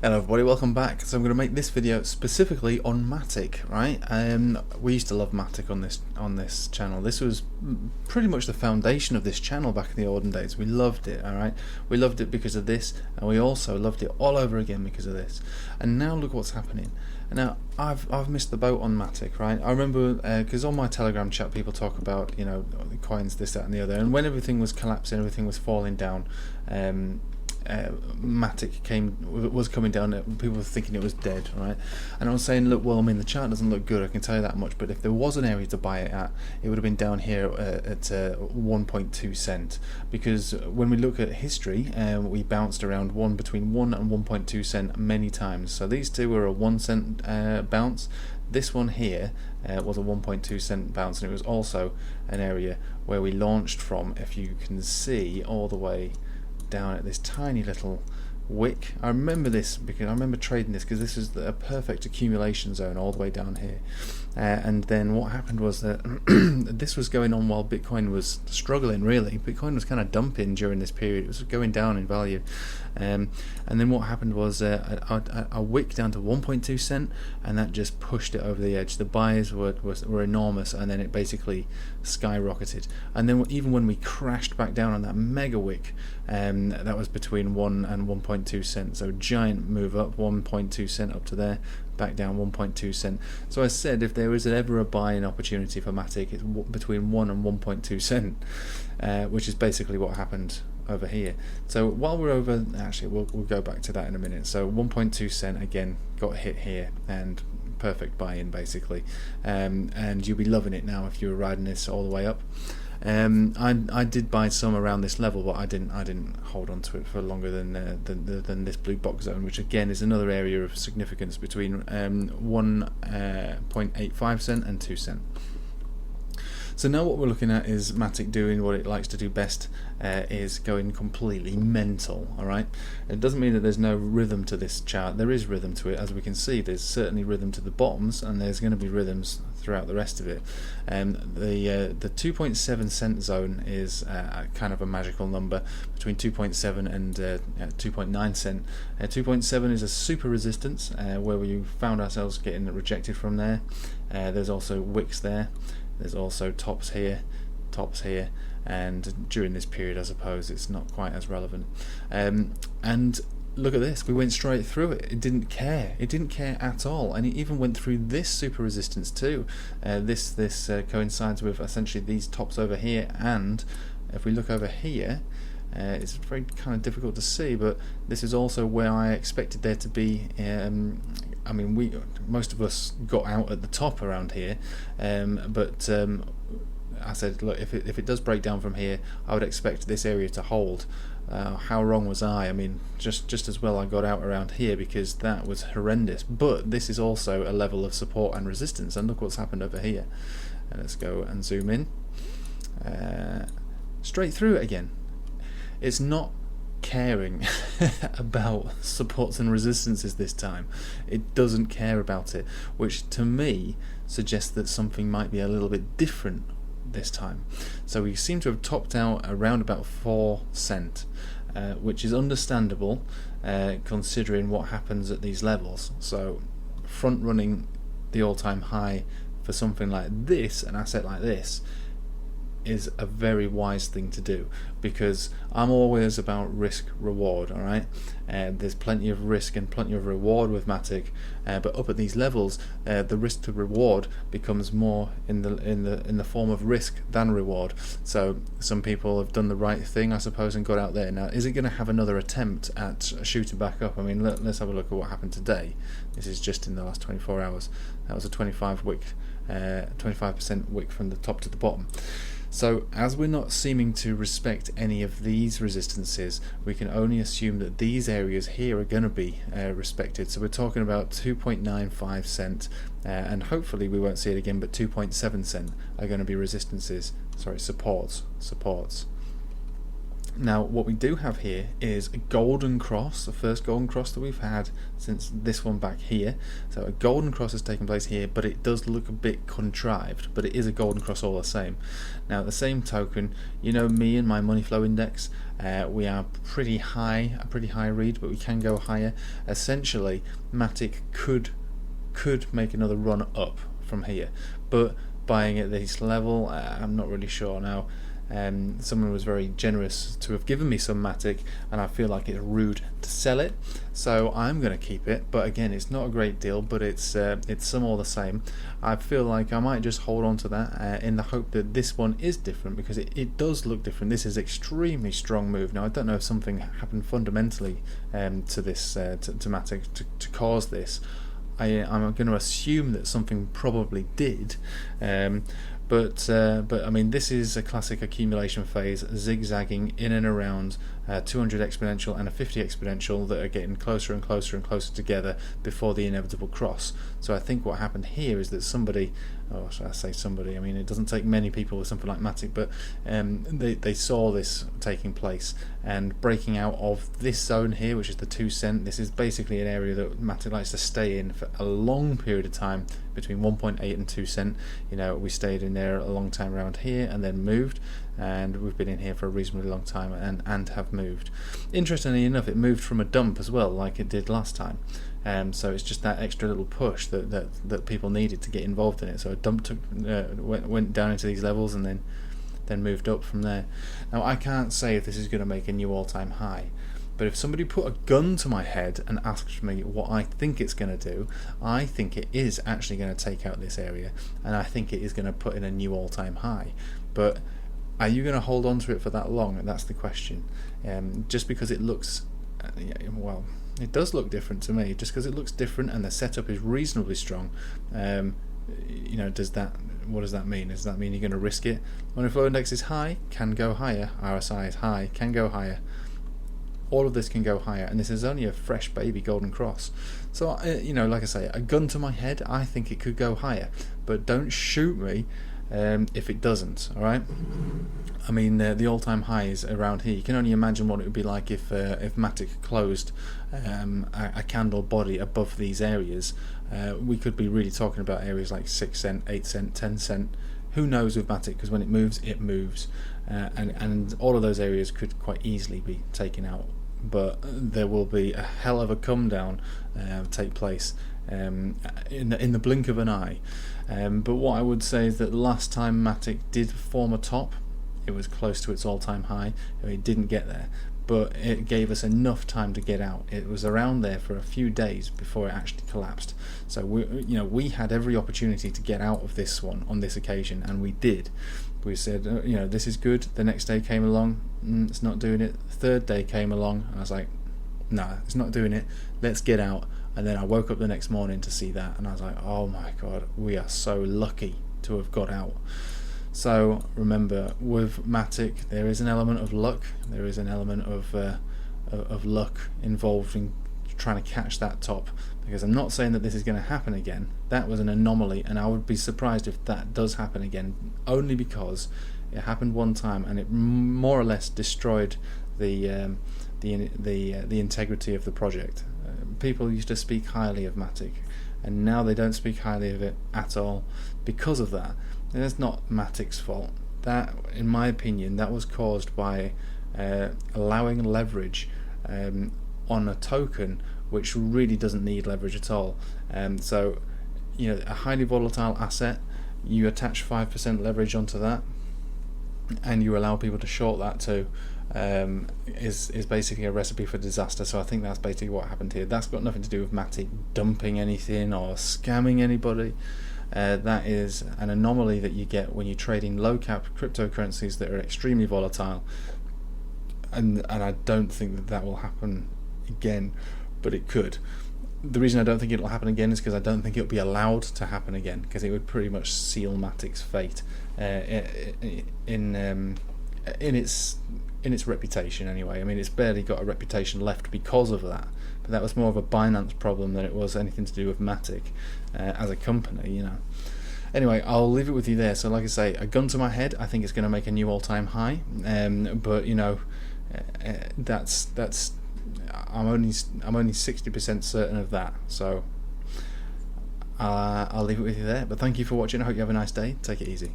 Hello everybody, welcome back. So I'm going to make this video specifically on Matic, right? We used to love Matic on this channel. This was pretty much the foundation of this channel back in the olden days. We loved it, alright? We loved it because of this, and we also loved it all over again because of this. And now look what's happening. Now I've missed the boat on Matic, right? I remember because on my Telegram chat people talk about, you know, the coins, this, that and the other, and when everything was collapsing, everything was falling down, Matic was coming down. People were thinking it was dead, right? And I was saying, look, well, I mean, the chart doesn't look good, I can tell you that much, but if there was an area to buy it at, it would have been down here at 1.2 cent, because when we look at history, we bounced around between 1 and 1.2 cent many times. So these two were a 1 cent bounce. This one here was a 1.2 cent bounce, and it was also an area where we launched from, if you can see, all the way down at this tiny little wick. I remember this because I remember trading this because this is a perfect accumulation zone all the way down here. And then what happened was that this was going on while Bitcoin was struggling, really. Bitcoin was kind of dumping during this period. It was going down in value. And then what happened was a wick down to 1.2 cent, and that just pushed it over the edge. The buys were enormous, and then it basically skyrocketed. And then even when we crashed back down on that mega wick, that was between 1 and 1.2 cent. So giant move up, 1.2 cent up to there, back down 1.2 cent. So I said if there was ever a buying opportunity for Matic, it's between 1 and 1.2 cent, which is basically what happened over here. So while we're over, actually we'll go back to that in a minute. So 1.2 cent again got hit here, and perfect buy-in basically, and you'll be loving it now if you were riding this all the way up. I did buy some around this level, but I didn't hold on to it for longer than this blue box zone, which again is another area of significance between 1.85 cent and 2 cent. So now what we're looking at is Matic doing what it likes to do best, is going completely mental. Alright, it doesn't mean that there's no rhythm to this chart. There is rhythm to it, as we can see. There's certainly rhythm to the bottoms, and there's going to be rhythms throughout the rest of it. The 2.7 cent zone is kind of a magical number between 2.7 and 2.9 cent. 2.7 is a super resistance where we found ourselves getting rejected from there. There's also wicks there. There's also tops here, and during this period I suppose it's not quite as relevant. And look at this, we went straight through it. It didn't care at all, and it even went through this super resistance too. This coincides with essentially these tops over here, and if we look over here, it's very kind of difficult to see, but this is also where I expected there to be. I mean, most of us got out at the top around here, but I said, look, if it does break down from here, I would expect this area to hold. How wrong was I? I mean, just as well I got out around here, because that was horrendous. But this is also a level of support and resistance, and look what's happened over here. And let's go and zoom in. Straight through it again. It's not caring about supports and resistances this time. It doesn't care about it, which to me suggests that something might be a little bit different this time. So we seem to have topped out around about 4 cent, which is understandable considering what happens at these levels. So front running the all-time high for something like this, an asset like this, is a very wise thing to do, because I'm always about risk reward. All right, there's plenty of risk and plenty of reward with Matic, but up at these levels, the risk to reward becomes more in the form of risk than reward. So some people have done the right thing, I suppose, and got out there. Now, is it going to have another attempt at shooting back up? I mean, let's have a look at what happened today. This is just in the last 24 hours. That was a 25% wick from the top to the bottom. So as we're not seeming to respect any of these resistances, we can only assume that these areas here are going to be respected. So we're talking about 2.95 cent, and hopefully we won't see it again, but 2.7 cent are going to be resistances, sorry, supports. Now, what we do have here is a golden cross, the first golden cross that we've had since this one back here. So a golden cross has taken place here, but it does look a bit contrived, but it is a golden cross all the same. Now, at the same token, you know me and my money flow index, we are pretty high, a pretty high read, but we can go higher. Essentially, Matic could make another run up from here, but buying at this level, I'm not really sure now. Someone was very generous to have given me some Matic, and I feel like it's rude to sell it, so I'm going to keep it. But again, it's not a great deal, but it's some all the same. I feel like I might just hold on to that in the hope that this one is different, because it does look different. This is extremely strong move. Now, I don't know if something happened fundamentally to this to Matic to cause this. I'm going to assume that something probably did, but I mean, this is a classic accumulation phase, zigzagging in and around 200 exponential and a 50 exponential that are getting closer and closer and closer together before the inevitable cross. So I think what happened here is that somebody, oh, should I say somebody? I mean, it doesn't take many people with something like Matic, but they saw this taking place and breaking out of this zone here, which is the 2 cent. This is basically an area that Matic likes to stay in for a long period of time, between 1.8 and 2 cent. You know, we stayed in there a long time around here and then moved, and we've been in here for a reasonably long time and have moved. Interestingly enough, it moved from a dump as well, like it did last time. So it's just that extra little push that people needed to get involved in it. So a dump went down into these levels and then moved up from there. Now, I can't say if this is going to make a new all-time high, but if somebody put a gun to my head and asked me what I think it's going to do, I think it is actually going to take out this area, and I think it is going to put in a new all-time high. But are you going to hold on to it for that long? And that's the question. Just because it looks, well, it does look different to me. Just because it looks different and the setup is reasonably strong, you know, what does that mean? Does that mean you're going to risk it? Money flow index is high, can go higher. RSI is high, can go higher. All of this can go higher, and this is only a fresh baby golden cross. So, you know, like I say, a gun to my head, I think it could go higher, but don't shoot me if it doesn't. All right. I mean, the all-time highs around here. You can only imagine what it would be like if Matic closed a candle body above these areas. We could be really talking about areas like 6 cent, 8 cent, 10 cent. Who knows with Matic? Because when it moves, and all of those areas could quite easily be taken out. But there will be a hell of a come down take place in the blink of an eye. But what I would say is that last time Matic did form a top, it was close to its all-time high. It didn't get there, but it gave us enough time to get out. It was around there for a few days before it actually collapsed. So we had every opportunity to get out of this one on this occasion, and we did. We said, this is good. The next day came along, it's not doing it. The third day came along, and I was like, no, it's not doing it. Let's get out. And then I woke up the next morning to see that, and I was like, oh my god, we are so lucky to have got out. So remember, with Matic, there is an element of luck. There is an element of luck involved in trying to catch that top. Because I'm not saying that this is going to happen again. That was an anomaly, and I would be surprised if that does happen again. Only because it happened one time, and it more or less destroyed the integrity of the project. People used to speak highly of Matic, and now they don't speak highly of it at all because of that. And it's not Matic's fault. That, in my opinion, that was caused by allowing leverage on a token which really doesn't need leverage at all. So, a highly volatile asset, you attach 5% leverage onto that, and you allow people to short that too, is basically a recipe for disaster. So I think that's basically what happened here. That's got nothing to do with Matic dumping anything or scamming anybody. That is an anomaly that you get when you're trading low cap cryptocurrencies that are extremely volatile, and I don't think that will happen again, but it could. The reason I don't think it'll happen again is because I don't think it'll be allowed to happen again, because it would pretty much seal Matic's fate in its reputation anyway. I mean, it's barely got a reputation left because of that, but that was more of a Binance problem than it was anything to do with Matic as a company, Anyway, I'll leave it with you there. So like I say, a gun to my head, I think it's going to make a new all-time high, but That's I'm only 60% certain of that. So I'll leave it with you there. But thank you for watching. I hope you have a nice day. Take it easy.